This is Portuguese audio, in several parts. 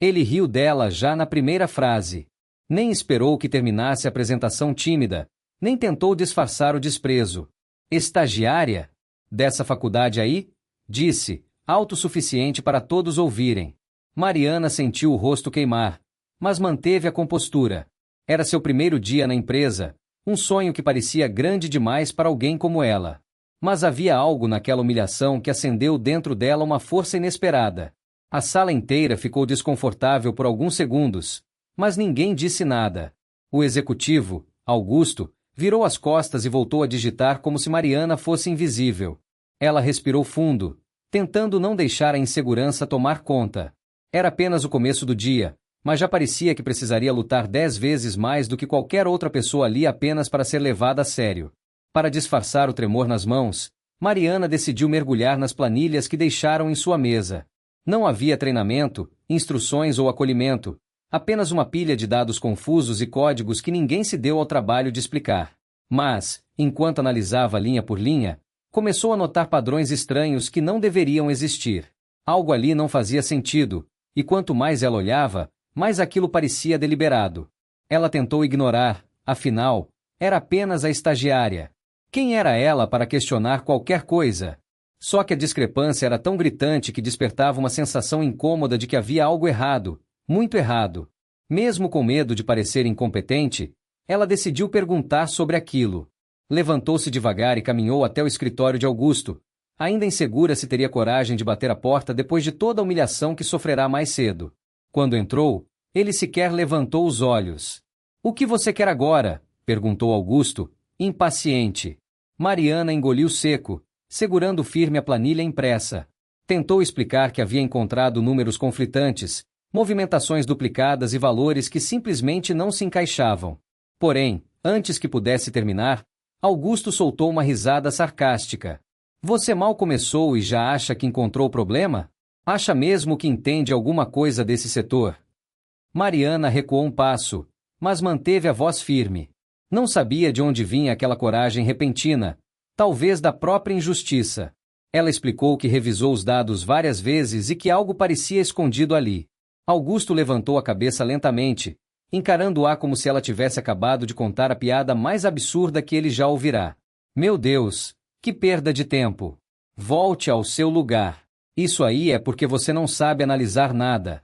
Ele riu dela já na primeira frase. Nem esperou que terminasse a apresentação tímida, nem tentou disfarçar o desprezo. Estagiária? Dessa faculdade aí? Disse, autossuficiente para todos ouvirem. Mariana sentiu o rosto queimar, mas manteve a compostura. Era seu primeiro dia na empresa, um sonho que parecia grande demais para alguém como ela. Mas havia algo naquela humilhação que acendeu dentro dela uma força inesperada. A sala inteira ficou desconfortável por alguns segundos, mas ninguém disse nada. O executivo, Augusto, virou as costas e voltou a digitar como se Mariana fosse invisível. Ela respirou fundo, tentando não deixar a insegurança tomar conta. Era apenas o começo do dia, mas já parecia que precisaria lutar 10 vezes mais do que qualquer outra pessoa ali apenas para ser levada a sério. Para disfarçar o tremor nas mãos, Mariana decidiu mergulhar nas planilhas que deixaram em sua mesa. Não havia treinamento, instruções ou acolhimento, apenas uma pilha de dados confusos e códigos que ninguém se deu ao trabalho de explicar. Mas, enquanto analisava linha por linha, começou a notar padrões estranhos que não deveriam existir. Algo ali não fazia sentido, e quanto mais ela olhava, mais aquilo parecia deliberado. Ela tentou ignorar, afinal, era apenas a estagiária. Quem era ela para questionar qualquer coisa? Só que a discrepância era tão gritante que despertava uma sensação incômoda de que havia algo errado, muito errado. Mesmo com medo de parecer incompetente, ela decidiu perguntar sobre aquilo. Levantou-se devagar e caminhou até o escritório de Augusto, ainda insegura se teria coragem de bater a porta depois de toda a humilhação que sofrerá mais cedo. Quando entrou, ele sequer levantou os olhos. "O que você quer agora?" perguntou Augusto, impaciente. Mariana engoliu seco, segurando firme a planilha impressa. Tentou explicar que havia encontrado números conflitantes, movimentações duplicadas e valores que simplesmente não se encaixavam. Porém, antes que pudesse terminar, Augusto soltou uma risada sarcástica. "Você mal começou e já acha que encontrou o problema? Acha mesmo que entende alguma coisa desse setor?" Mariana recuou um passo, mas manteve a voz firme. Não sabia de onde vinha aquela coragem repentina, talvez da própria injustiça. Ela explicou que revisou os dados várias vezes e que algo parecia escondido ali. Augusto levantou a cabeça lentamente, encarando-a como se ela tivesse acabado de contar a piada mais absurda que ele já ouvirá. "Meu Deus, que perda de tempo! Volte ao seu lugar. Isso aí é porque você não sabe analisar nada."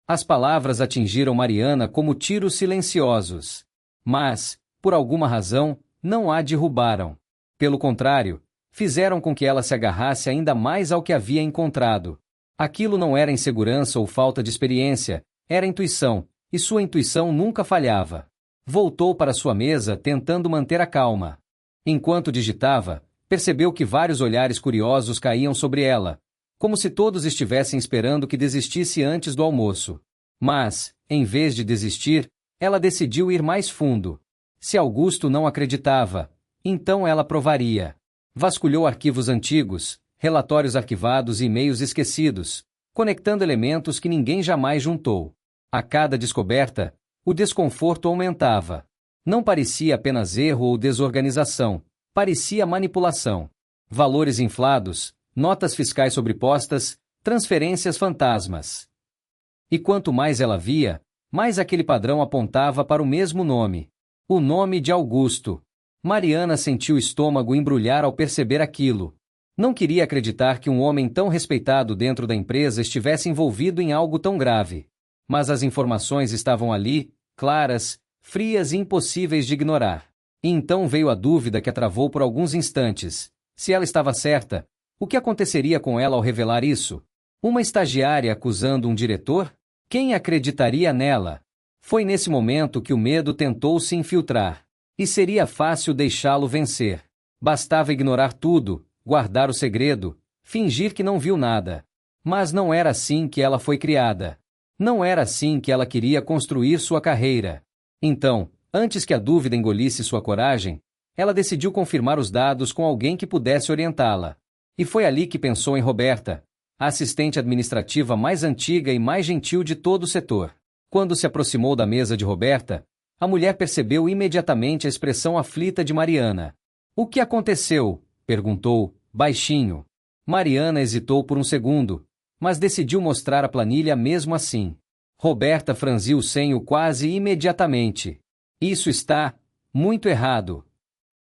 As palavras atingiram Mariana como tiros silenciosos. Mas, por alguma razão, não a derrubaram. Pelo contrário, fizeram com que ela se agarrasse ainda mais ao que havia encontrado. Aquilo não era insegurança ou falta de experiência, era intuição, e sua intuição nunca falhava. Voltou para sua mesa tentando manter a calma. Enquanto digitava, percebeu que vários olhares curiosos caíam sobre ela, como se todos estivessem esperando que desistisse antes do almoço. Mas, em vez de desistir, ela decidiu ir mais fundo. Se Augusto não acreditava, então ela provaria. Vasculhou arquivos antigos, relatórios arquivados e e-mails esquecidos, conectando elementos que ninguém jamais juntou. A cada descoberta, o desconforto aumentava. Não parecia apenas erro ou desorganização, parecia manipulação. Valores inflados, notas fiscais sobrepostas, transferências fantasmas. E quanto mais ela via, mais aquele padrão apontava para o mesmo nome. O nome de Augusto. Mariana sentiu o estômago embrulhar ao perceber aquilo. Não queria acreditar que um homem tão respeitado dentro da empresa estivesse envolvido em algo tão grave. Mas as informações estavam ali, claras, frias e impossíveis de ignorar. E então veio a dúvida que a travou por alguns instantes. Se ela estava certa, o que aconteceria com ela ao revelar isso? Uma estagiária acusando um diretor? Quem acreditaria nela? Foi nesse momento que o medo tentou se infiltrar. E seria fácil deixá-lo vencer. Bastava ignorar tudo, guardar o segredo, fingir que não viu nada. Mas não era assim que ela foi criada. Não era assim que ela queria construir sua carreira. Então, antes que a dúvida engolisse sua coragem, ela decidiu confirmar os dados com alguém que pudesse orientá-la. E foi ali que pensou em Roberta, a assistente administrativa mais antiga e mais gentil de todo o setor. Quando se aproximou da mesa de Roberta, a mulher percebeu imediatamente a expressão aflita de Mariana. "O que aconteceu?" perguntou, baixinho. Mariana hesitou por um segundo, mas decidiu mostrar a planilha mesmo assim. Roberta franziu o senho quase imediatamente. Isso está muito errado.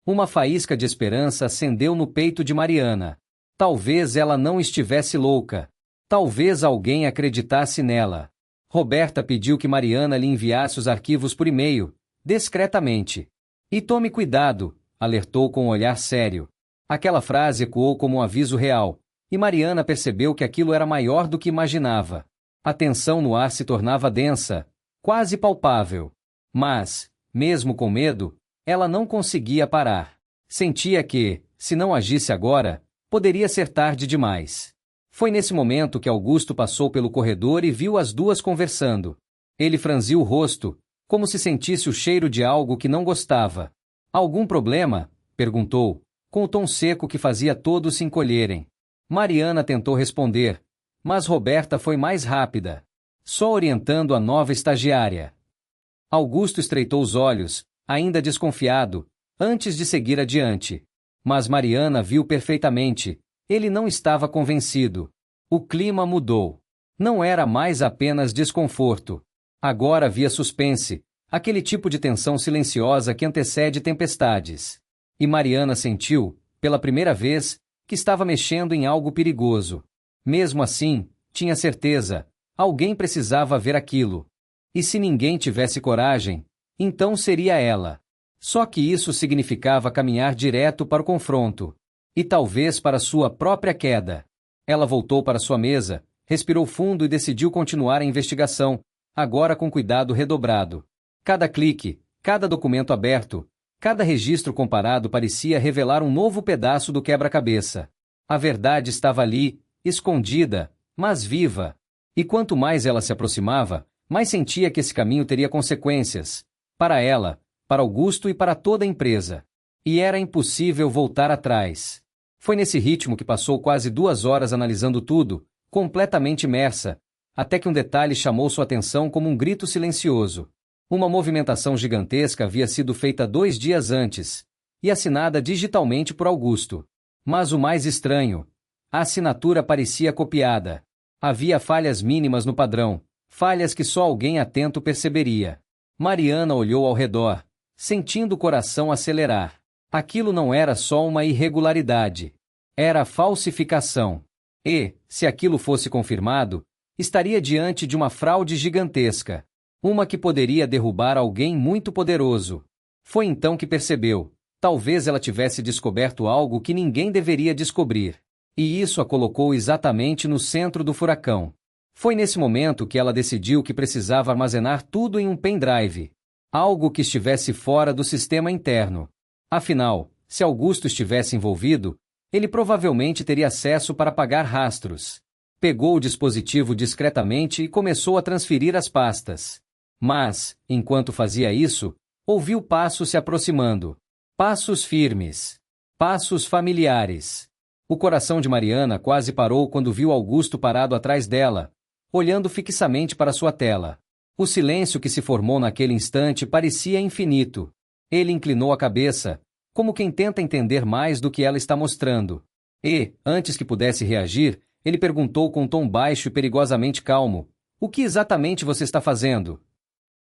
Uma faísca de esperança acendeu no peito de Mariana. Talvez ela não estivesse louca. Talvez alguém acreditasse nela. Roberta pediu que Mariana lhe enviasse os arquivos por e-mail, discretamente. E tome cuidado, alertou com um olhar sério. Aquela frase ecoou como um aviso real, e Mariana percebeu que aquilo era maior do que imaginava. A tensão no ar se tornava densa, quase palpável. Mas, mesmo com medo, ela não conseguia parar. Sentia que, se não agisse agora, poderia ser tarde demais. Foi nesse momento que Augusto passou pelo corredor e viu as duas conversando. Ele franziu o rosto, como se sentisse o cheiro de algo que não gostava. Algum problema? Perguntou, com o tom seco que fazia todos se encolherem. Mariana tentou responder, mas Roberta foi mais rápida, só orientando a nova estagiária. Augusto estreitou os olhos, ainda desconfiado, antes de seguir adiante. Mas Mariana viu perfeitamente, ele não estava convencido. O clima mudou. Não era mais apenas desconforto. Agora havia suspense, aquele tipo de tensão silenciosa que antecede tempestades. E Mariana sentiu, pela primeira vez, que estava mexendo em algo perigoso. Mesmo assim, tinha certeza, alguém precisava ver aquilo. E se ninguém tivesse coragem, então seria ela. Só que isso significava caminhar direto para o confronto. E talvez para sua própria queda. Ela voltou para sua mesa, respirou fundo e decidiu continuar a investigação, agora com cuidado redobrado. Cada clique, cada documento aberto, cada registro comparado parecia revelar um novo pedaço do quebra-cabeça. A verdade estava ali, escondida, mas viva. E quanto mais ela se aproximava, mais sentia que esse caminho teria consequências. Para ela, para Augusto e para toda a empresa. E era impossível voltar atrás. Foi nesse ritmo que passou quase 2 horas analisando tudo, completamente imersa, até que um detalhe chamou sua atenção como um grito silencioso. Uma movimentação gigantesca havia sido feita 2 dias antes, e assinada digitalmente por Augusto. Mas o mais estranho, a assinatura parecia copiada. Havia falhas mínimas no padrão, falhas que só alguém atento perceberia. Mariana olhou ao redor, sentindo o coração acelerar. Aquilo não era só uma irregularidade. Era falsificação. E, se aquilo fosse confirmado, estaria diante de uma fraude gigantesca. Uma que poderia derrubar alguém muito poderoso. Foi então que percebeu. Talvez ela tivesse descoberto algo que ninguém deveria descobrir. E isso a colocou exatamente no centro do furacão. Foi nesse momento que ela decidiu que precisava armazenar tudo em um pendrive. Algo que estivesse fora do sistema interno. Afinal, se Augusto estivesse envolvido, ele provavelmente teria acesso para apagar rastros. Pegou o dispositivo discretamente e começou a transferir as pastas. Mas, enquanto fazia isso, ouviu passos se aproximando. Passos firmes. Passos familiares. O coração de Mariana quase parou quando viu Augusto parado atrás dela, olhando fixamente para sua tela. O silêncio que se formou naquele instante parecia infinito. Ele inclinou a cabeça, como quem tenta entender mais do que ela está mostrando. E, antes que pudesse reagir, ele perguntou com um tom baixo e perigosamente calmo: "O que exatamente você está fazendo?"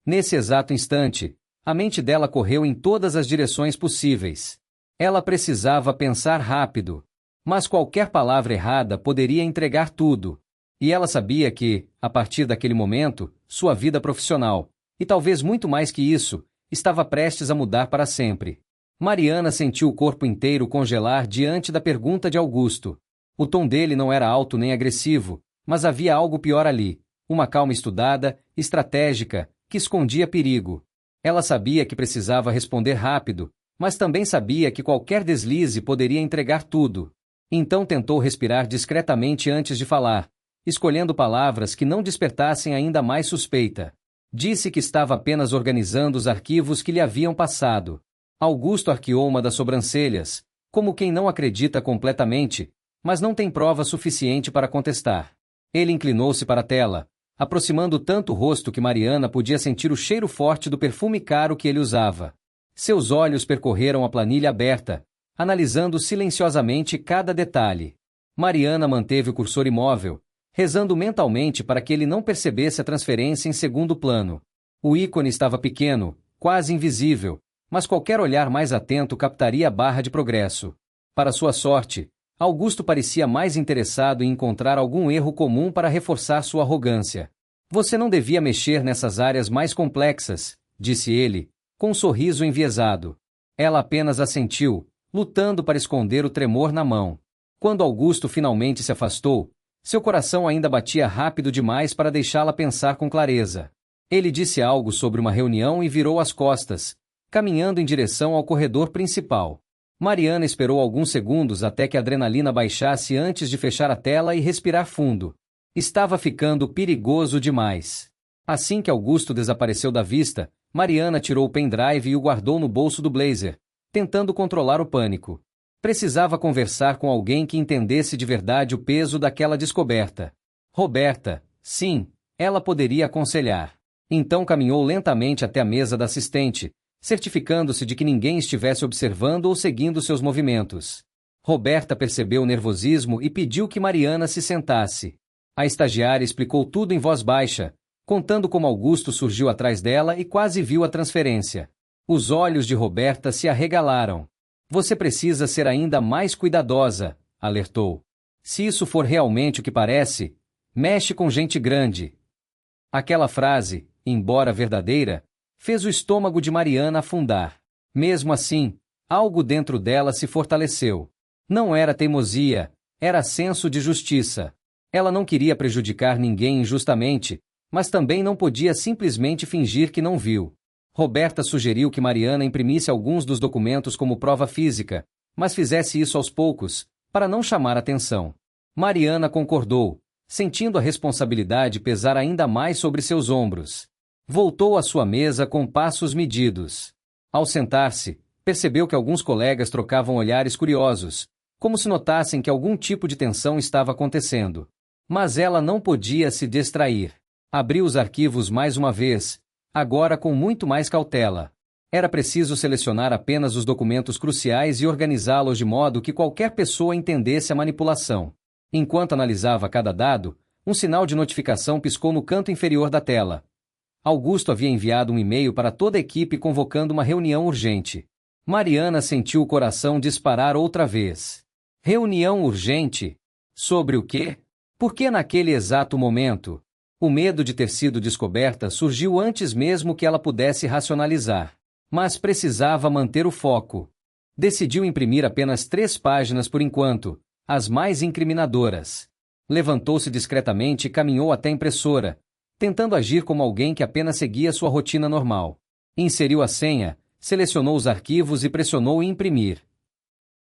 Nesse exato instante, a mente dela correu em todas as direções possíveis. Ela precisava pensar rápido. Mas qualquer palavra errada poderia entregar tudo. E ela sabia que, a partir daquele momento, sua vida profissional, e talvez muito mais que isso, estava prestes a mudar para sempre. Mariana sentiu o corpo inteiro congelar diante da pergunta de Augusto. O tom dele não era alto nem agressivo, mas havia algo pior ali, uma calma estudada, estratégica, que escondia perigo. Ela sabia que precisava responder rápido, mas também sabia que qualquer deslize poderia entregar tudo. Então tentou respirar discretamente antes de falar, escolhendo palavras que não despertassem ainda mais suspeita. Disse que estava apenas organizando os arquivos que lhe haviam passado. Augusto arqueou uma das sobrancelhas, como quem não acredita completamente, mas não tem prova suficiente para contestar. Ele inclinou-se para a tela, aproximando tanto o rosto que Mariana podia sentir o cheiro forte do perfume caro que ele usava. Seus olhos percorreram a planilha aberta, analisando silenciosamente cada detalhe. Mariana manteve o cursor imóvel, rezando mentalmente para que ele não percebesse a transferência em segundo plano. O ícone estava pequeno, quase invisível, mas qualquer olhar mais atento captaria a barra de progresso. Para sua sorte, Augusto parecia mais interessado em encontrar algum erro comum para reforçar sua arrogância. Você não devia mexer nessas áreas mais complexas, disse ele, com um sorriso enviesado. Ela apenas assentiu, lutando para esconder o tremor na mão. Quando Augusto finalmente se afastou, seu coração ainda batia rápido demais para deixá-la pensar com clareza. Ele disse algo sobre uma reunião e virou as costas, caminhando em direção ao corredor principal. Mariana esperou alguns segundos até que a adrenalina baixasse antes de fechar a tela e respirar fundo. Estava ficando perigoso demais. Assim que Augusto desapareceu da vista, Mariana tirou o pendrive e o guardou no bolso do blazer, tentando controlar o pânico. Precisava conversar com alguém que entendesse de verdade o peso daquela descoberta. Roberta, sim, ela poderia aconselhar. Então caminhou lentamente até a mesa da assistente, certificando-se de que ninguém estivesse observando ou seguindo seus movimentos. Roberta percebeu o nervosismo e pediu que Mariana se sentasse. A estagiária explicou tudo em voz baixa, contando como Augusto surgiu atrás dela e quase viu a transferência. Os olhos de Roberta se arregalaram. Você precisa ser ainda mais cuidadosa, alertou. Se isso for realmente o que parece, mexe com gente grande. Aquela frase, embora verdadeira, fez o estômago de Mariana afundar. Mesmo assim, algo dentro dela se fortaleceu. Não era teimosia, era senso de justiça. Ela não queria prejudicar ninguém injustamente, mas também não podia simplesmente fingir que não viu. Roberta sugeriu que Mariana imprimisse alguns dos documentos como prova física, mas fizesse isso aos poucos, para não chamar atenção. Mariana concordou, sentindo a responsabilidade pesar ainda mais sobre seus ombros. Voltou à sua mesa com passos medidos. Ao sentar-se, percebeu que alguns colegas trocavam olhares curiosos, como se notassem que algum tipo de tensão estava acontecendo. Mas ela não podia se distrair. Abriu os arquivos mais uma vez, agora com muito mais cautela. Era preciso selecionar apenas os documentos cruciais e organizá-los de modo que qualquer pessoa entendesse a manipulação. Enquanto analisava cada dado, um sinal de notificação piscou no canto inferior da tela. Augusto havia enviado um e-mail para toda a equipe convocando uma reunião urgente. Mariana sentiu o coração disparar outra vez. Reunião urgente? Sobre o quê? Por que naquele exato momento? O medo de ter sido descoberta surgiu antes mesmo que ela pudesse racionalizar. Mas precisava manter o foco. Decidiu imprimir apenas 3 páginas por enquanto, as mais incriminadoras. Levantou-se discretamente e caminhou até a impressora, tentando agir como alguém que apenas seguia sua rotina normal. Inseriu a senha, selecionou os arquivos e pressionou imprimir.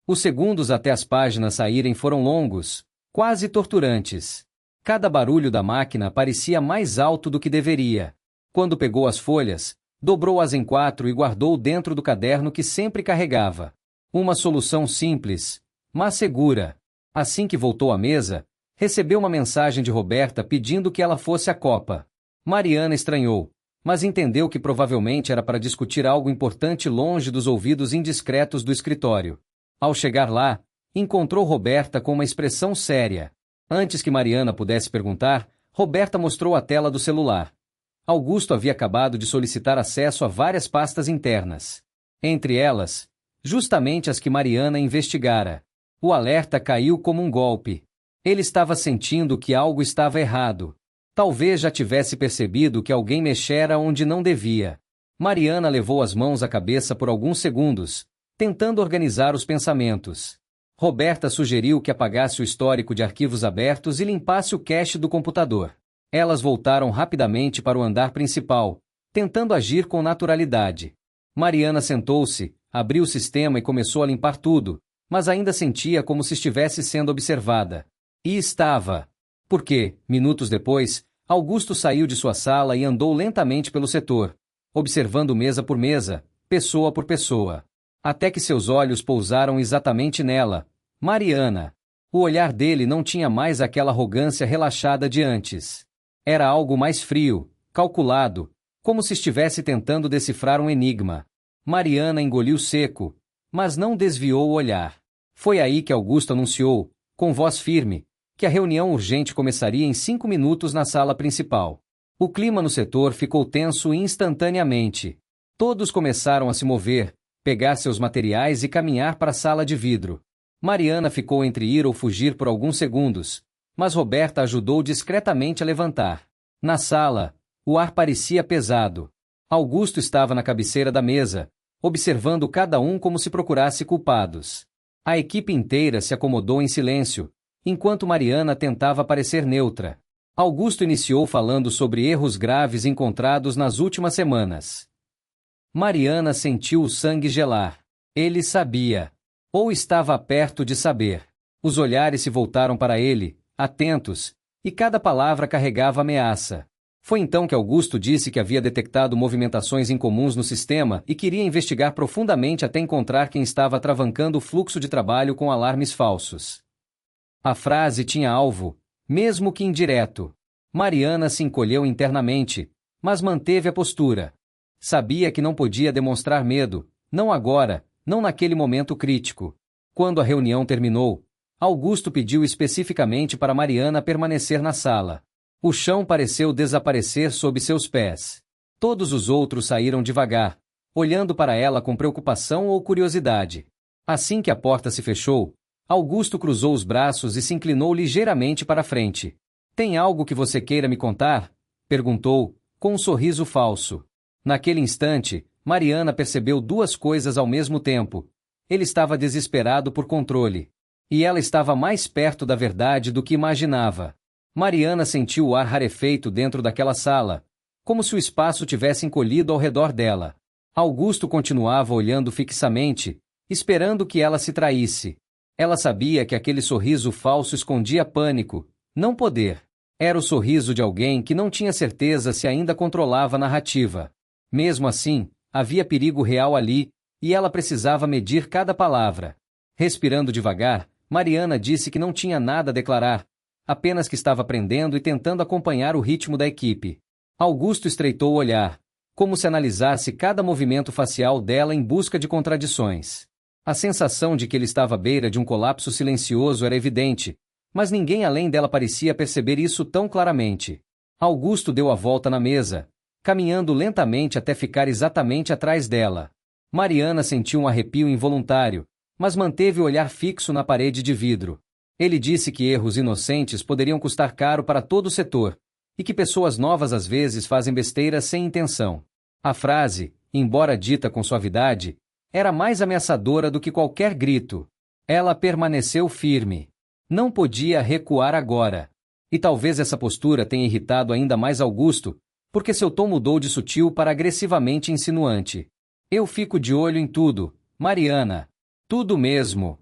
Os segundos até as páginas saírem foram longos, quase torturantes. Cada barulho da máquina parecia mais alto do que deveria. Quando pegou as folhas, dobrou-as em 4 e guardou dentro do caderno que sempre carregava. Uma solução simples, mas segura. Assim que voltou à mesa, recebeu uma mensagem de Roberta pedindo que ela fosse à copa. Mariana estranhou, mas entendeu que provavelmente era para discutir algo importante longe dos ouvidos indiscretos do escritório. Ao chegar lá, encontrou Roberta com uma expressão séria. Antes que Mariana pudesse perguntar, Roberta mostrou a tela do celular. Augusto havia acabado de solicitar acesso a várias pastas internas. Entre elas, justamente as que Mariana investigara. O alerta caiu como um golpe. Ele estava sentindo que algo estava errado. Talvez já tivesse percebido que alguém mexera onde não devia. Mariana levou as mãos à cabeça por alguns segundos, tentando organizar os pensamentos. Roberta sugeriu que apagasse o histórico de arquivos abertos e limpasse o cache do computador. Elas voltaram rapidamente para o andar principal, tentando agir com naturalidade. Mariana sentou-se, abriu o sistema e começou a limpar tudo, mas ainda sentia como se estivesse sendo observada. E estava. Porque, minutos depois, Augusto saiu de sua sala e andou lentamente pelo setor, observando mesa por mesa, pessoa por pessoa. Até que seus olhos pousaram exatamente nela, Mariana. O olhar dele não tinha mais aquela arrogância relaxada de antes. Era algo mais frio, calculado, como se estivesse tentando decifrar um enigma. Mariana engoliu seco, mas não desviou o olhar. Foi aí que Augusto anunciou, com voz firme, que a reunião urgente começaria em 5 minutos na sala principal. O clima no setor ficou tenso instantaneamente. Todos começaram a se mover, pegar seus materiais e caminhar para a sala de vidro. Mariana ficou entre ir ou fugir por alguns segundos, mas Roberta ajudou discretamente a levantar. Na sala, o ar parecia pesado. Augusto estava na cabeceira da mesa, observando cada um como se procurasse culpados. A equipe inteira se acomodou em silêncio, enquanto Mariana tentava parecer neutra. Augusto iniciou falando sobre erros graves encontrados nas últimas semanas. Mariana sentiu o sangue gelar. Ele sabia. Ou estava perto de saber. Os olhares se voltaram para ele, atentos, e cada palavra carregava ameaça. Foi então que Augusto disse que havia detectado movimentações incomuns no sistema e queria investigar profundamente até encontrar quem estava atravancando o fluxo de trabalho com alarmes falsos. A frase tinha alvo, mesmo que indireto. Mariana se encolheu internamente, mas manteve a postura. Sabia que não podia demonstrar medo, não agora, não naquele momento crítico. Quando a reunião terminou, Augusto pediu especificamente para Mariana permanecer na sala. O chão pareceu desaparecer sob seus pés. Todos os outros saíram devagar, olhando para ela com preocupação ou curiosidade. Assim que a porta se fechou, Augusto cruzou os braços e se inclinou ligeiramente para a frente. "Tem algo que você queira me contar?" perguntou, com um sorriso falso. Naquele instante, Mariana percebeu duas coisas ao mesmo tempo. Ele estava desesperado por controle. E ela estava mais perto da verdade do que imaginava. Mariana sentiu o ar rarefeito dentro daquela sala, como se o espaço tivesse encolhido ao redor dela. Augusto continuava olhando fixamente, esperando que ela se traísse. Ela sabia que aquele sorriso falso escondia pânico, não poder. Era o sorriso de alguém que não tinha certeza se ainda controlava a narrativa. Mesmo assim, havia perigo real ali, e ela precisava medir cada palavra. Respirando devagar, Mariana disse que não tinha nada a declarar, apenas que estava aprendendo e tentando acompanhar o ritmo da equipe. Augusto estreitou o olhar, como se analisasse cada movimento facial dela em busca de contradições. A sensação de que ele estava à beira de um colapso silencioso era evidente, mas ninguém além dela parecia perceber isso tão claramente. Augusto deu a volta na mesa, caminhando lentamente até ficar exatamente atrás dela. Mariana sentiu um arrepio involuntário, mas manteve o olhar fixo na parede de vidro. Ele disse que erros inocentes poderiam custar caro para todo o setor, e que pessoas novas às vezes fazem besteiras sem intenção. A frase, embora dita com suavidade, era mais ameaçadora do que qualquer grito. Ela permaneceu firme. Não podia recuar agora. E talvez essa postura tenha irritado ainda mais Augusto, porque seu tom mudou de sutil para agressivamente insinuante. "Eu fico de olho em tudo, Mariana. Tudo mesmo."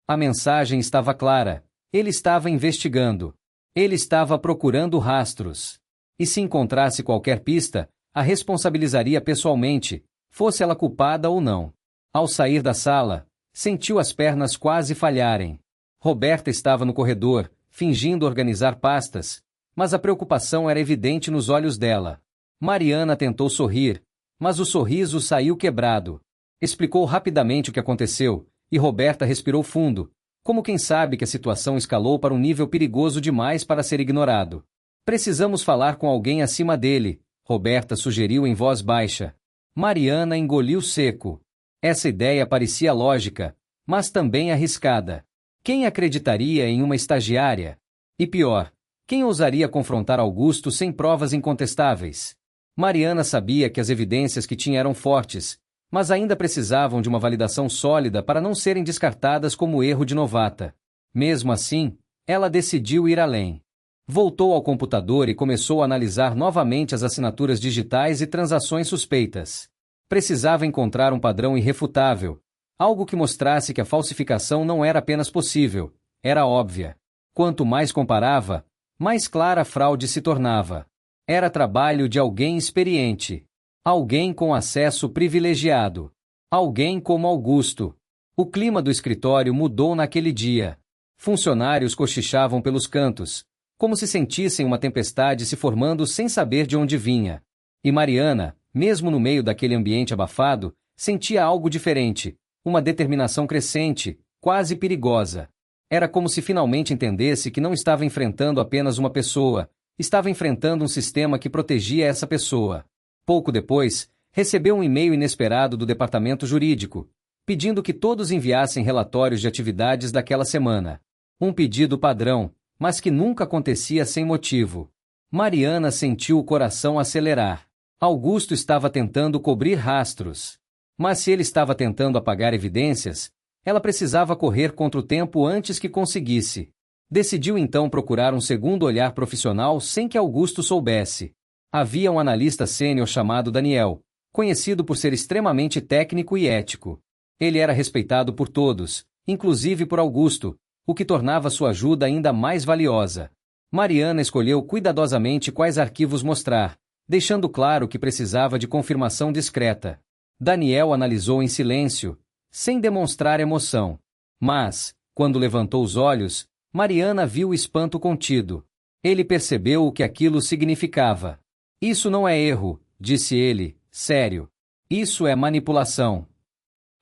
A mensagem estava clara. Ele estava investigando. Ele estava procurando rastros. E se encontrasse qualquer pista, a responsabilizaria pessoalmente, fosse ela culpada ou não. Ao sair da sala, sentiu as pernas quase falharem. Roberta estava no corredor, fingindo organizar pastas, mas a preocupação era evidente nos olhos dela. Mariana tentou sorrir, mas o sorriso saiu quebrado. Explicou rapidamente o que aconteceu, e Roberta respirou fundo, como quem sabe que a situação escalou para um nível perigoso demais para ser ignorado. "Precisamos falar com alguém acima dele", Roberta sugeriu em voz baixa. Mariana engoliu seco. Essa ideia parecia lógica, mas também arriscada. Quem acreditaria em uma estagiária? E pior, quem ousaria confrontar Augusto sem provas incontestáveis? Mariana sabia que as evidências que tinha eram fortes, mas ainda precisavam de uma validação sólida para não serem descartadas como erro de novata. Mesmo assim, ela decidiu ir além. Voltou ao computador e começou a analisar novamente as assinaturas digitais e transações suspeitas. Precisava encontrar um padrão irrefutável, algo que mostrasse que a falsificação não era apenas possível, era óbvia. Quanto mais comparava, mais clara a fraude se tornava. Era trabalho de alguém experiente. Alguém com acesso privilegiado. Alguém como Augusto. O clima do escritório mudou naquele dia. Funcionários cochichavam pelos cantos, como se sentissem uma tempestade se formando sem saber de onde vinha. E Mariana, mesmo no meio daquele ambiente abafado, sentia algo diferente, uma determinação crescente, quase perigosa. Era como se finalmente entendesse que não estava enfrentando apenas uma pessoa, estava enfrentando um sistema que protegia essa pessoa. Pouco depois, recebeu um e-mail inesperado do departamento jurídico, pedindo que todos enviassem relatórios de atividades daquela semana. Um pedido padrão, mas que nunca acontecia sem motivo. Mariana sentiu o coração acelerar. Augusto estava tentando cobrir rastros. Mas se ele estava tentando apagar evidências, ela precisava correr contra o tempo antes que conseguisse. Decidiu então procurar um segundo olhar profissional sem que Augusto soubesse. Havia um analista sênior chamado Daniel, conhecido por ser extremamente técnico e ético. Ele era respeitado por todos, inclusive por Augusto, o que tornava sua ajuda ainda mais valiosa. Mariana escolheu cuidadosamente quais arquivos mostrar, deixando claro que precisava de confirmação discreta. Daniel analisou em silêncio, sem demonstrar emoção. Mas, quando levantou os olhos, Mariana viu o espanto contido. Ele percebeu o que aquilo significava. Isso não é erro, disse ele, sério. Isso é manipulação.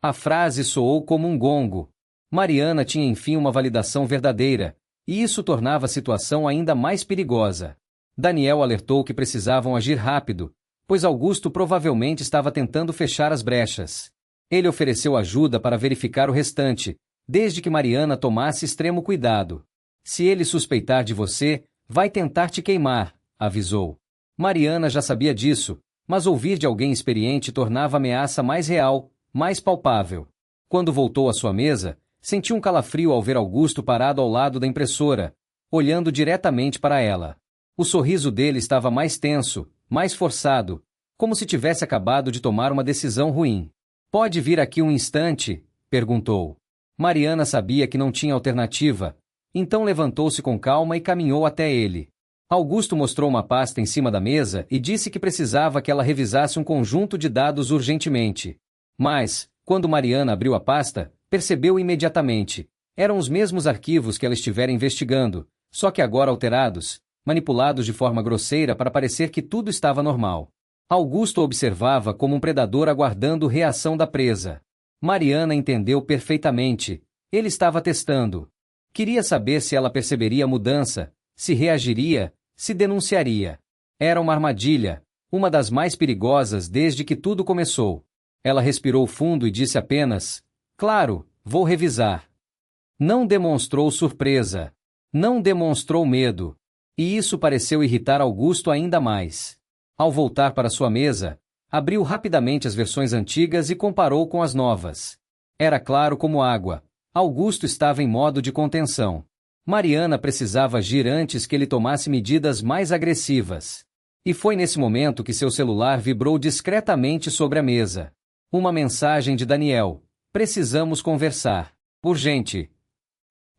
A frase soou como um gongo. Mariana tinha enfim uma validação verdadeira, e isso tornava a situação ainda mais perigosa. Daniel alertou que precisavam agir rápido, pois Augusto provavelmente estava tentando fechar as brechas. Ele ofereceu ajuda para verificar o restante, desde que Mariana tomasse extremo cuidado. Se ele suspeitar de você, vai tentar te queimar, avisou. Mariana já sabia disso, mas ouvir de alguém experiente tornava a ameaça mais real, mais palpável. Quando voltou à sua mesa, sentiu um calafrio ao ver Augusto parado ao lado da impressora, olhando diretamente para ela. O sorriso dele estava mais tenso, mais forçado, como se tivesse acabado de tomar uma decisão ruim. Pode vir aqui um instante? Perguntou. Mariana sabia que não tinha alternativa, então levantou-se com calma e caminhou até ele. Augusto mostrou uma pasta em cima da mesa e disse que precisava que ela revisasse um conjunto de dados urgentemente. Mas, quando Mariana abriu a pasta, percebeu imediatamente. Eram os mesmos arquivos que ela estivera investigando, só que agora alterados, manipulados de forma grosseira para parecer que tudo estava normal. Augusto observava como um predador aguardando reação da presa. Mariana entendeu perfeitamente. Ele estava testando. Queria saber se ela perceberia a mudança, se reagiria, se denunciaria. Era uma armadilha, uma das mais perigosas desde que tudo começou. Ela respirou fundo e disse apenas: "Claro, vou revisar." Não demonstrou surpresa. Não demonstrou medo. E isso pareceu irritar Augusto ainda mais. Ao voltar para sua mesa, abriu rapidamente as versões antigas e comparou com as novas. Era claro como água. Augusto estava em modo de contenção. Mariana precisava agir antes que ele tomasse medidas mais agressivas. E foi nesse momento que seu celular vibrou discretamente sobre a mesa. Uma mensagem de Daniel. "Precisamos conversar. Urgente."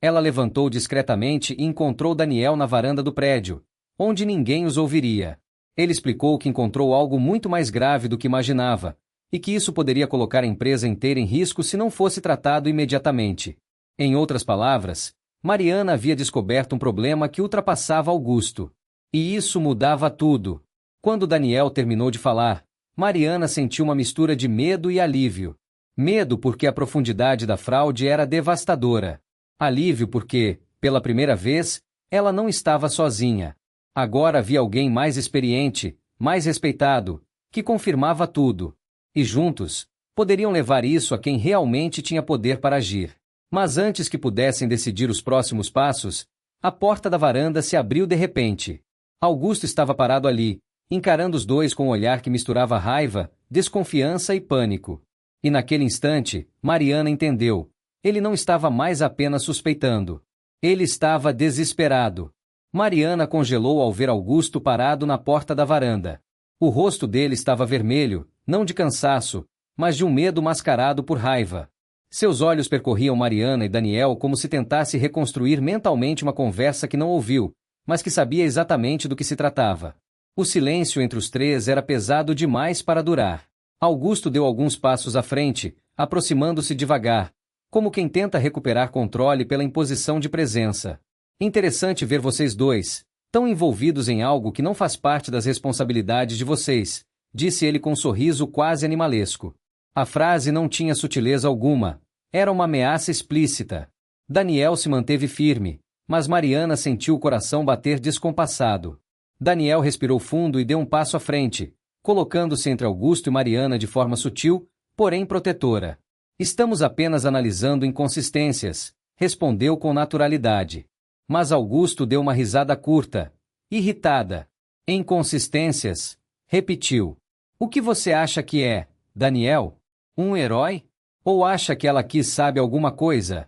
Ela levantou discretamente e encontrou Daniel na varanda do prédio, onde ninguém os ouviria. Ele explicou que encontrou algo muito mais grave do que imaginava, e que isso poderia colocar a empresa inteira em risco se não fosse tratado imediatamente. Em outras palavras, Mariana havia descoberto um problema que ultrapassava Augusto. E isso mudava tudo. Quando Daniel terminou de falar, Mariana sentiu uma mistura de medo e alívio. Medo porque a profundidade da fraude era devastadora. Alívio porque, pela primeira vez, ela não estava sozinha. Agora havia alguém mais experiente, mais respeitado, que confirmava tudo. E juntos, poderiam levar isso a quem realmente tinha poder para agir. Mas antes que pudessem decidir os próximos passos, a porta da varanda se abriu de repente. Augusto estava parado ali, encarando os dois com um olhar que misturava raiva, desconfiança e pânico. E naquele instante, Mariana entendeu. Ele não estava mais apenas suspeitando. Ele estava desesperado. Mariana congelou ao ver Augusto parado na porta da varanda. O rosto dele estava vermelho, não de cansaço, mas de um medo mascarado por raiva. Seus olhos percorriam Mariana e Daniel como se tentasse reconstruir mentalmente uma conversa que não ouviu, mas que sabia exatamente do que se tratava. O silêncio entre os três era pesado demais para durar. Augusto deu alguns passos à frente, aproximando-se devagar, como quem tenta recuperar controle pela imposição de presença. Interessante ver vocês dois, tão envolvidos em algo que não faz parte das responsabilidades de vocês, disse ele com um sorriso quase animalesco. A frase não tinha sutileza alguma. Era uma ameaça explícita. Daniel se manteve firme, mas Mariana sentiu o coração bater descompassado. Daniel respirou fundo e deu um passo à frente, colocando-se entre Augusto e Mariana de forma sutil, porém protetora. Estamos apenas analisando inconsistências, respondeu com naturalidade. Mas Augusto deu uma risada curta, irritada. Inconsistências, repetiu. O que você acha que é, Daniel? Um herói? Ou acha que ela aqui sabe alguma coisa?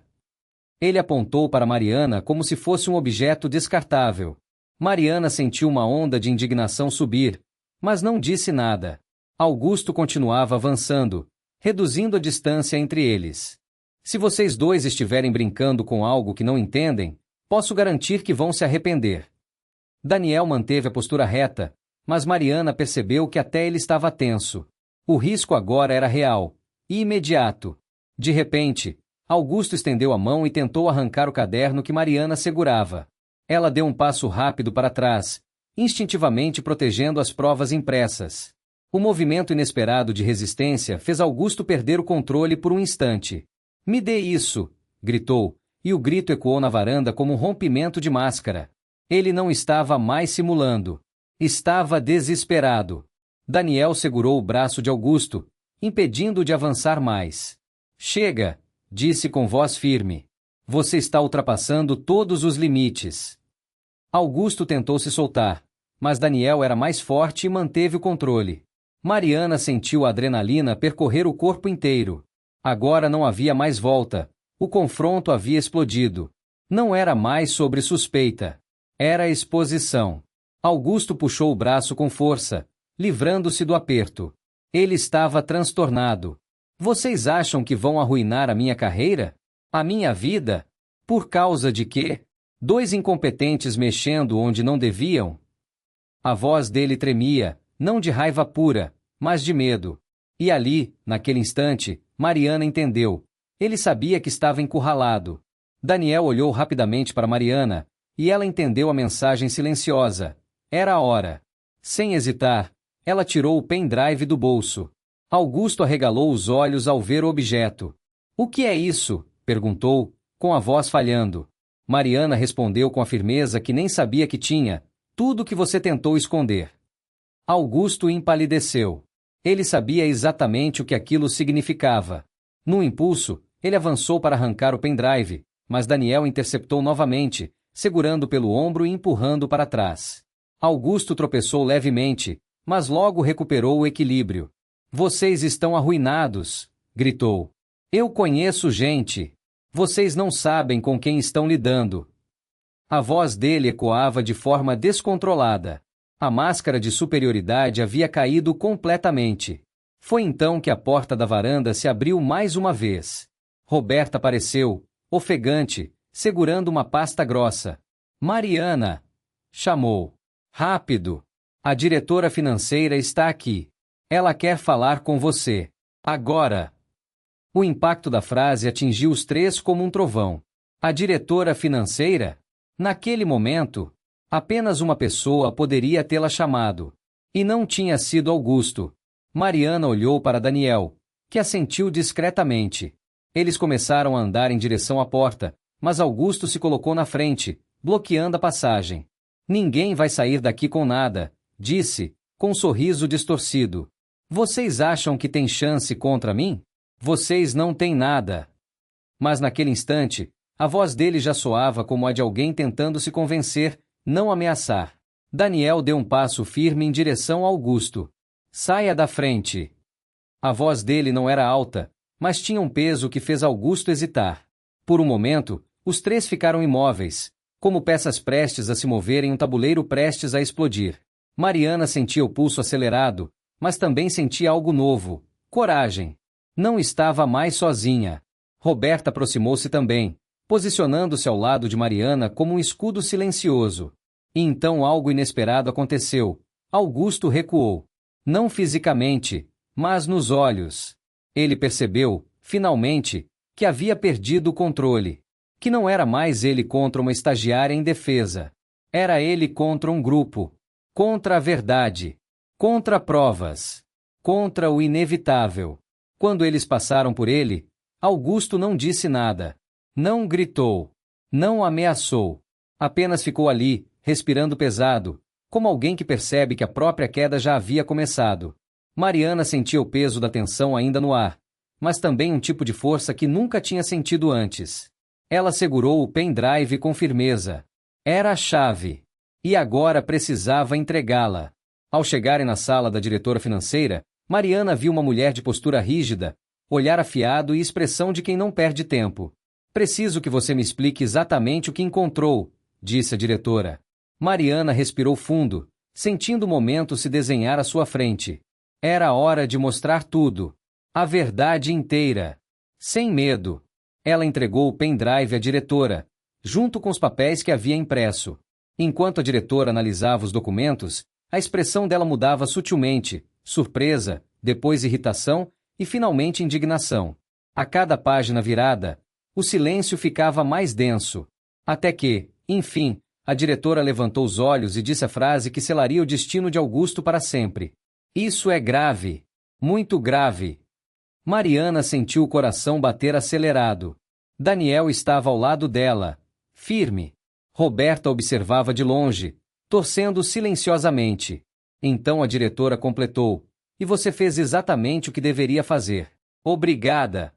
Ele apontou para Mariana como se fosse um objeto descartável. Mariana sentiu uma onda de indignação subir, mas não disse nada. Augusto continuava avançando, reduzindo a distância entre eles. Se vocês dois estiverem brincando com algo que não entendem, posso garantir que vão se arrepender. Daniel manteve a postura reta, mas Mariana percebeu que até ele estava tenso. O risco agora era real e imediato. De repente, Augusto estendeu a mão e tentou arrancar o caderno que Mariana segurava. Ela deu um passo rápido para trás, instintivamente protegendo as provas impressas. O movimento inesperado de resistência fez Augusto perder o controle por um instante. Me dê isso! Gritou, e o grito ecoou na varanda como um rompimento de máscara. Ele não estava mais simulando. Estava desesperado. Daniel segurou o braço de Augusto, impedindo-o de avançar mais. Chega! Disse com voz firme. Você está ultrapassando todos os limites. Augusto tentou se soltar, mas Daniel era mais forte e manteve o controle. Mariana sentiu a adrenalina percorrer o corpo inteiro. Agora não havia mais volta. O confronto havia explodido. Não era mais sobre suspeita. Era exposição. Augusto puxou o braço com força, livrando-se do aperto. Ele estava transtornado. Vocês acham que vão arruinar a minha carreira? A minha vida? Por causa de quê? Dois incompetentes mexendo onde não deviam? A voz dele tremia, não de raiva pura, mas de medo. E ali, naquele instante, Mariana entendeu. Ele sabia que estava encurralado. Daniel olhou rapidamente para Mariana, e ela entendeu a mensagem silenciosa. Era a hora. Sem hesitar, ela tirou o pendrive do bolso. Augusto arregalou os olhos ao ver o objeto. O que é isso? Perguntou, com a voz falhando. Mariana respondeu com a firmeza que nem sabia que tinha. Tudo que você tentou esconder. Augusto empalideceu. Ele sabia exatamente o que aquilo significava. Num impulso, ele avançou para arrancar o pendrive, mas Daniel interceptou novamente, segurando pelo ombro e empurrando para trás. Augusto tropeçou levemente, mas logo recuperou o equilíbrio. Vocês estão arruinados, gritou. Eu conheço gente. Vocês não sabem com quem estão lidando. A voz dele ecoava de forma descontrolada. A máscara de superioridade havia caído completamente. Foi então que a porta da varanda se abriu mais uma vez. Roberta apareceu, ofegante, segurando uma pasta grossa. Mariana! Chamou. Rápido! A diretora financeira está aqui. Ela quer falar com você. Agora! O impacto da frase atingiu os três como um trovão. A diretora financeira? Naquele momento, apenas uma pessoa poderia tê-la chamado. E não tinha sido Augusto. Mariana olhou para Daniel, que assentiu discretamente. Eles começaram a andar em direção à porta, mas Augusto se colocou na frente, bloqueando a passagem. Ninguém vai sair daqui com nada, disse, com um sorriso distorcido. Vocês acham que tem chance contra mim? Vocês não têm nada. Mas naquele instante, a voz dele já soava como a de alguém tentando se convencer, não ameaçar. Daniel deu um passo firme em direção a Augusto. Saia da frente. A voz dele não era alta, mas tinha um peso que fez Augusto hesitar. Por um momento, os três ficaram imóveis, como peças prestes a se mover em um tabuleiro prestes a explodir. Mariana sentia o pulso acelerado, mas também sentia algo novo, coragem. Não estava mais sozinha. Roberta aproximou-se também, posicionando-se ao lado de Mariana como um escudo silencioso. E então algo inesperado aconteceu. Augusto recuou. Não fisicamente, mas nos olhos. Ele percebeu, finalmente, que havia perdido o controle. Que não era mais ele contra uma estagiária indefesa. Era ele contra um grupo. Contra a verdade. Contra provas. Contra o inevitável. Quando eles passaram por ele, Augusto não disse nada. Não gritou. Não ameaçou. Apenas ficou ali, respirando pesado, como alguém que percebe que a própria queda já havia começado. Mariana sentia o peso da tensão ainda no ar, mas também um tipo de força que nunca tinha sentido antes. Ela segurou o pendrive com firmeza. Era a chave. E agora precisava entregá-la. Ao chegarem na sala da diretora financeira, Mariana viu uma mulher de postura rígida, olhar afiado e expressão de quem não perde tempo. Preciso que você me explique exatamente o que encontrou, disse a diretora. Mariana respirou fundo, sentindo o momento se desenhar à sua frente. Era hora de mostrar tudo. A verdade inteira. Sem medo. Ela entregou o pendrive à diretora, junto com os papéis que havia impresso. Enquanto a diretora analisava os documentos, a expressão dela mudava sutilmente, surpresa, depois irritação e finalmente indignação. A cada página virada, o silêncio ficava mais denso. Até que, enfim, a diretora levantou os olhos e disse a frase que selaria o destino de Augusto para sempre. Isso é grave. Muito grave. Mariana sentiu o coração bater acelerado. Daniel estava ao lado dela, firme. Roberta observava de longe, torcendo silenciosamente. Então a diretora completou: e você fez exatamente o que deveria fazer. Obrigada.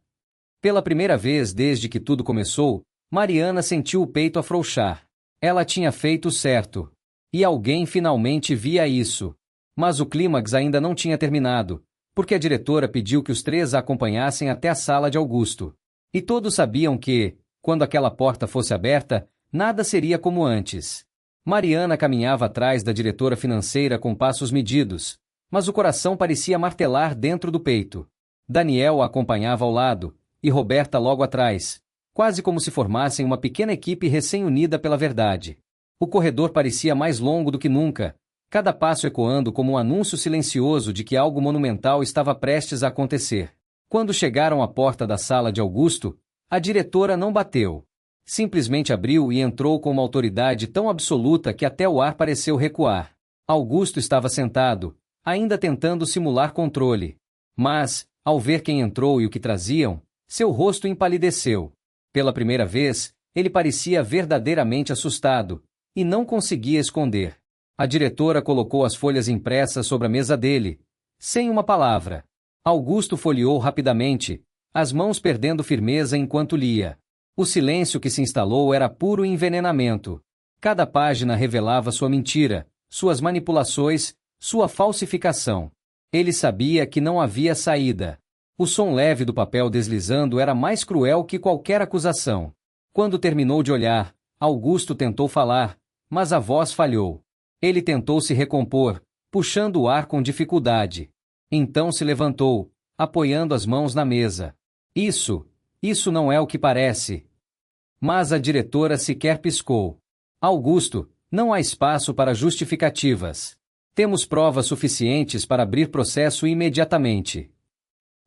Pela primeira vez desde que tudo começou, Mariana sentiu o peito afrouxar. Ela tinha feito certo. E alguém finalmente via isso. Mas o clímax ainda não tinha terminado, porque a diretora pediu que os três a acompanhassem até a sala de Augusto. E todos sabiam que, quando aquela porta fosse aberta, nada seria como antes. Mariana caminhava atrás da diretora financeira com passos medidos, mas o coração parecia martelar dentro do peito. Daniel a acompanhava ao lado, e Roberta logo atrás, quase como se formassem uma pequena equipe recém-unida pela verdade. O corredor parecia mais longo do que nunca, cada passo ecoando como um anúncio silencioso de que algo monumental estava prestes a acontecer. Quando chegaram à porta da sala de Augusto, a diretora não bateu. Simplesmente abriu e entrou com uma autoridade tão absoluta que até o ar pareceu recuar. Augusto estava sentado, ainda tentando simular controle. Mas, ao ver quem entrou e o que traziam, seu rosto empalideceu. Pela primeira vez, ele parecia verdadeiramente assustado, e não conseguia esconder. A diretora colocou as folhas impressas sobre a mesa dele, sem uma palavra. Augusto folheou rapidamente, as mãos perdendo firmeza enquanto lia. O silêncio que se instalou era puro envenenamento. Cada página revelava sua mentira, suas manipulações, sua falsificação. Ele sabia que não havia saída. O som leve do papel deslizando era mais cruel que qualquer acusação. Quando terminou de olhar, Augusto tentou falar, mas a voz falhou. Ele tentou se recompor, puxando o ar com dificuldade. Então se levantou, apoiando as mãos na mesa. Isso não é o que parece. Mas a diretora sequer piscou. Augusto, não há espaço para justificativas. Temos provas suficientes para abrir processo imediatamente.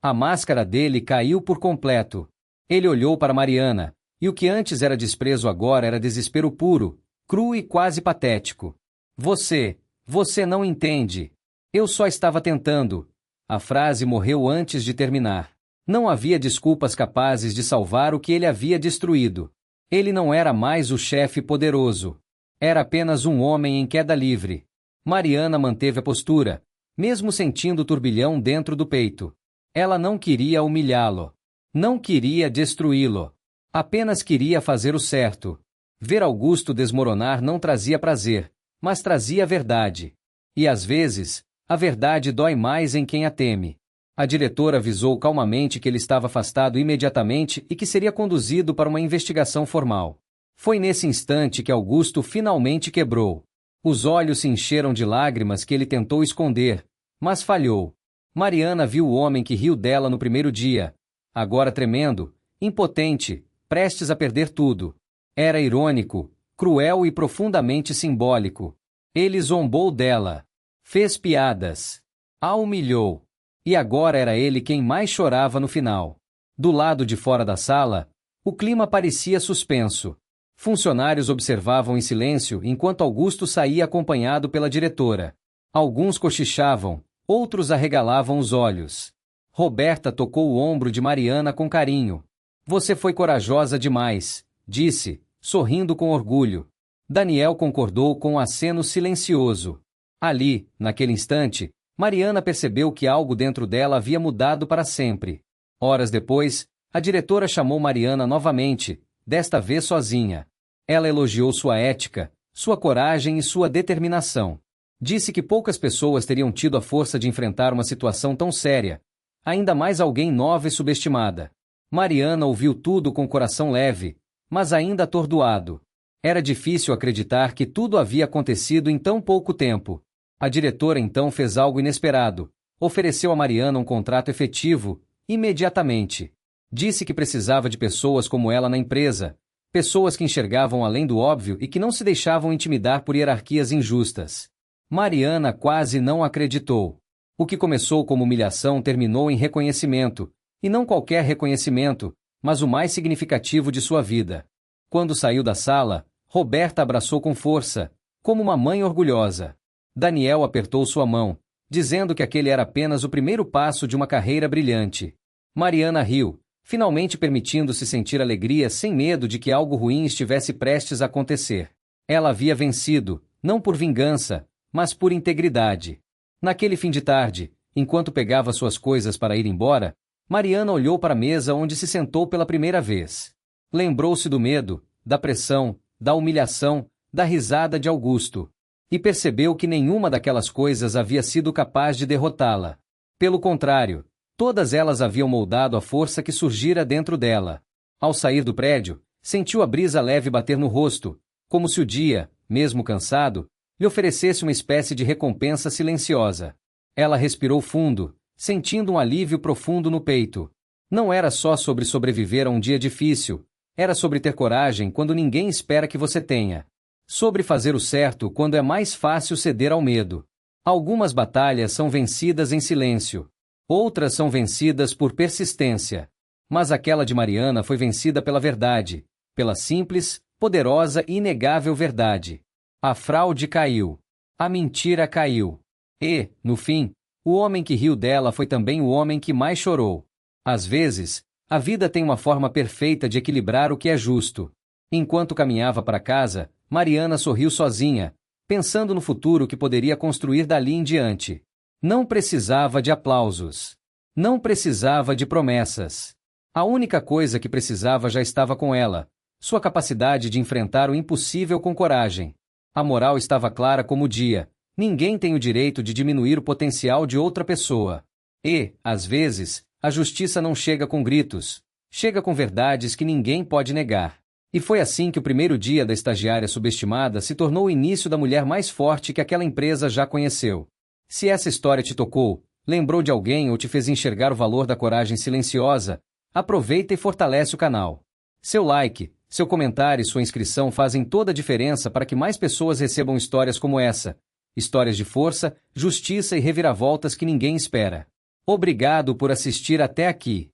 A máscara dele caiu por completo. Ele olhou para Mariana, e o que antes era desprezo agora era desespero puro, cru e quase patético. Você não entende. Eu só estava tentando. A frase morreu antes de terminar. Não havia desculpas capazes de salvar o que ele havia destruído. Ele não era mais o chefe poderoso. Era apenas um homem em queda livre. Mariana manteve a postura, mesmo sentindo o turbilhão dentro do peito. Ela não queria humilhá-lo. Não queria destruí-lo. Apenas queria fazer o certo. Ver Augusto desmoronar não trazia prazer, mas trazia verdade. E às vezes, a verdade dói mais em quem a teme. A diretora avisou calmamente que ele estava afastado imediatamente e que seria conduzido para uma investigação formal. Foi nesse instante que Augusto finalmente quebrou. Os olhos se encheram de lágrimas que ele tentou esconder, mas falhou. Mariana viu o homem que riu dela no primeiro dia, agora tremendo, impotente, prestes a perder tudo. Era irônico, cruel e profundamente simbólico. Ele zombou dela. Fez piadas. A humilhou. E agora era ele quem mais chorava no final. Do lado de fora da sala, o clima parecia suspenso. Funcionários observavam em silêncio enquanto Augusto saía acompanhado pela diretora. Alguns cochichavam, outros arregalavam os olhos. Roberta tocou o ombro de Mariana com carinho. Você foi corajosa demais, disse, sorrindo com orgulho. Daniel concordou com um aceno silencioso. Ali, naquele instante, Mariana percebeu que algo dentro dela havia mudado para sempre. Horas depois, a diretora chamou Mariana novamente, desta vez sozinha. Ela elogiou sua ética, sua coragem e sua determinação. Disse que poucas pessoas teriam tido a força de enfrentar uma situação tão séria, ainda mais alguém nova e subestimada. Mariana ouviu tudo com o coração leve, mas ainda atordoado. Era difícil acreditar que tudo havia acontecido em tão pouco tempo. A diretora então fez algo inesperado. Ofereceu a Mariana um contrato efetivo, imediatamente. Disse que precisava de pessoas como ela na empresa, pessoas que enxergavam além do óbvio e que não se deixavam intimidar por hierarquias injustas. Mariana quase não acreditou. O que começou como humilhação terminou em reconhecimento, e não qualquer reconhecimento, mas o mais significativo de sua vida. Quando saiu da sala, Roberta abraçou com força, como uma mãe orgulhosa. Daniel apertou sua mão, dizendo que aquele era apenas o primeiro passo de uma carreira brilhante. Mariana riu, finalmente permitindo-se sentir alegria sem medo de que algo ruim estivesse prestes a acontecer. Ela havia vencido, não por vingança, mas por integridade. Naquele fim de tarde, enquanto pegava suas coisas para ir embora, Mariana olhou para a mesa onde se sentou pela primeira vez. Lembrou-se do medo, da pressão, da humilhação, da risada de Augusto. E percebeu que nenhuma daquelas coisas havia sido capaz de derrotá-la. Pelo contrário, todas elas haviam moldado a força que surgira dentro dela. Ao sair do prédio, sentiu a brisa leve bater no rosto, como se o dia, mesmo cansado, lhe oferecesse uma espécie de recompensa silenciosa. Ela respirou fundo, sentindo um alívio profundo no peito. Não era só sobre sobreviver a um dia difícil, era sobre ter coragem quando ninguém espera que você tenha. Sobre fazer o certo quando é mais fácil ceder ao medo. Algumas batalhas são vencidas em silêncio. Outras são vencidas por persistência. Mas aquela de Mariana foi vencida pela verdade, pela simples, poderosa e inegável verdade. A fraude caiu. A mentira caiu. E, no fim, o homem que riu dela foi também o homem que mais chorou. Às vezes, a vida tem uma forma perfeita de equilibrar o que é justo. Enquanto caminhava para casa, Mariana sorriu sozinha, pensando no futuro que poderia construir dali em diante. Não precisava de aplausos. Não precisava de promessas. A única coisa que precisava já estava com ela, sua capacidade de enfrentar o impossível com coragem. A moral estava clara como o dia. Ninguém tem o direito de diminuir o potencial de outra pessoa. E, às vezes, a justiça não chega com gritos. Chega com verdades que ninguém pode negar. E foi assim que o primeiro dia da estagiária subestimada se tornou o início da mulher mais forte que aquela empresa já conheceu. Se essa história te tocou, lembrou de alguém ou te fez enxergar o valor da coragem silenciosa, aproveita e fortalece o canal. Seu like, seu comentário e sua inscrição fazem toda a diferença para que mais pessoas recebam histórias como essa. Histórias de força, justiça e reviravoltas que ninguém espera. Obrigado por assistir até aqui.